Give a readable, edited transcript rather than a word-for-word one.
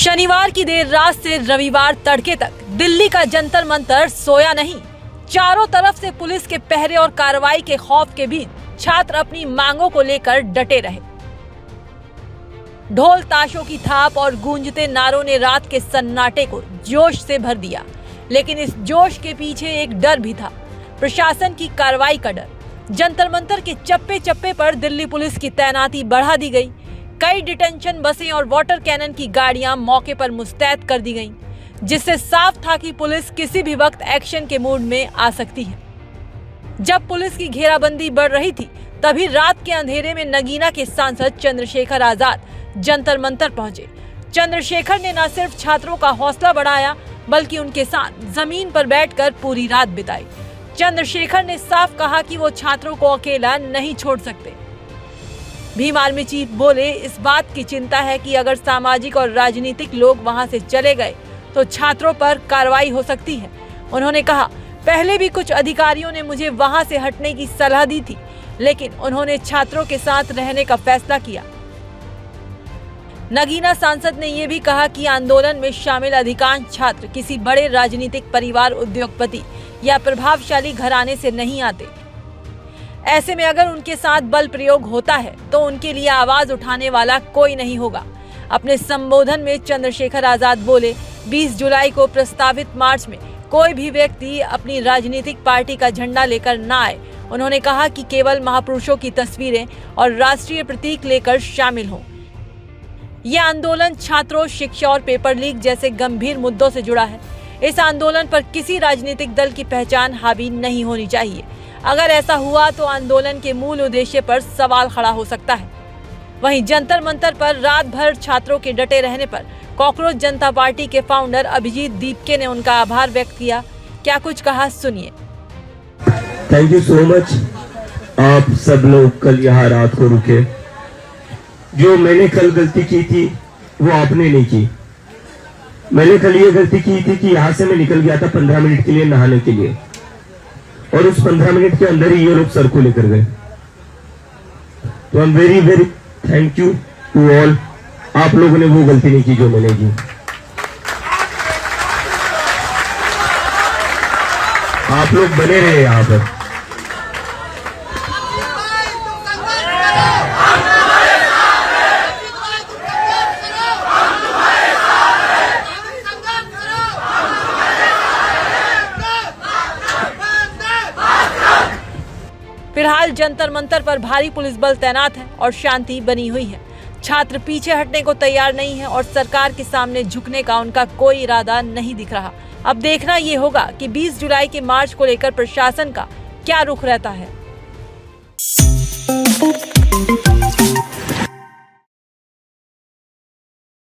शनिवार की देर रात से रविवार तड़के तक दिल्ली का जंतर मंतर सोया नहीं। चारों तरफ से पुलिस के पहरे और कार्रवाई के खौफ के बीच छात्र अपनी मांगों को लेकर डटे रहे। ढोल ताशों की थाप और गूंजते नारों ने रात के सन्नाटे को जोश से भर दिया, लेकिन इस जोश के पीछे एक डर भी था, प्रशासन की कार्रवाई का डर। जंतर मंतर के चप्पे चप्पे पर दिल्ली पुलिस की तैनाती बढ़ा दी गई। कई डिटेंशन बसें और वाटर कैनन की गाड़ियां मौके पर मुस्तैद कर दी गईं, जिससे साफ था कि पुलिस किसी भी वक्त एक्शन के मूड में आ सकती है। जब पुलिस की घेराबंदी बढ़ रही थी, तभी रात के अंधेरे में नगीना के सांसद चंद्रशेखर आजाद जंतर मंतर पहुंचे। चंद्रशेखर ने न सिर्फ छात्रों का हौसला बढ़ाया, बल्कि उनके साथ जमीन पर बैठकर पूरी रात बिताई। चंद्रशेखर ने साफ कहा कि वो छात्रों को अकेला नहीं छोड़ सकते। भीम आर्मी चीफ बोले, इस बात की चिंता है कि अगर सामाजिक और राजनीतिक लोग वहां से चले गए तो छात्रों पर कार्रवाई हो सकती है। उन्होंने कहा, पहले भी कुछ अधिकारियों ने मुझे वहां से हटने की सलाह दी थी, लेकिन उन्होंने छात्रों के साथ रहने का फैसला किया। नगीना सांसद ने यह भी कहा कि आंदोलन में शामिल अधिकांश छात्र किसी बड़े राजनीतिक परिवार, उद्योगपति या प्रभावशाली घराने से नहीं आते। ऐसे में अगर उनके साथ बल प्रयोग होता है तो उनके लिए आवाज उठाने वाला कोई नहीं होगा। अपने संबोधन में चंद्रशेखर आजाद बोले, 20 जुलाई को प्रस्तावित मार्च में कोई भी व्यक्ति अपनी राजनीतिक पार्टी का झंडा लेकर न आए। उन्होंने कहा कि केवल महापुरुषों की तस्वीरें और राष्ट्रीय प्रतीक लेकर शामिल हों। यह आंदोलन छात्रों, शिक्षा और पेपर लीक जैसे गंभीर मुद्दों से जुड़ा है। इस आंदोलन पर किसी राजनीतिक दल की पहचान हावी नहीं होनी चाहिए। अगर ऐसा हुआ तो आंदोलन के मूल उद्देश्य पर सवाल खड़ा हो सकता है। वहीं जंतर मंतर पर रात भर छात्रों के डटे रहने पर कॉकरोच जनता पार्टी के फाउंडर अभिजीत दीपके ने उनका आभार व्यक्त किया। क्या कुछ कहा, सुनिए। Thank you so much. आप सब लोग कल यहाँ रात को रुके। जो मैंने कल गलती की थी वो आपने नहीं की। मैंने कल ये गलती की थी कि यहाँ से मैं निकल गया था 15 मिनट के लिए नहाने के लिए, और उस 15 मिनट के अंदर ही ये लोग सर को लेकर गए। तो I am very very thank you to all. आप लोगों ने वो गलती नहीं की जो मैंने की। आप लोग बने रहे यहाँ पर। फिलहाल जंतर मंतर पर भारी पुलिस बल तैनात है और शांति बनी हुई है। छात्र पीछे हटने को तैयार नहीं है और सरकार के सामने झुकने का उनका कोई इरादा नहीं दिख रहा। अब देखना ये होगा कि 20 जुलाई के मार्च को लेकर प्रशासन का क्या रुख रहता है।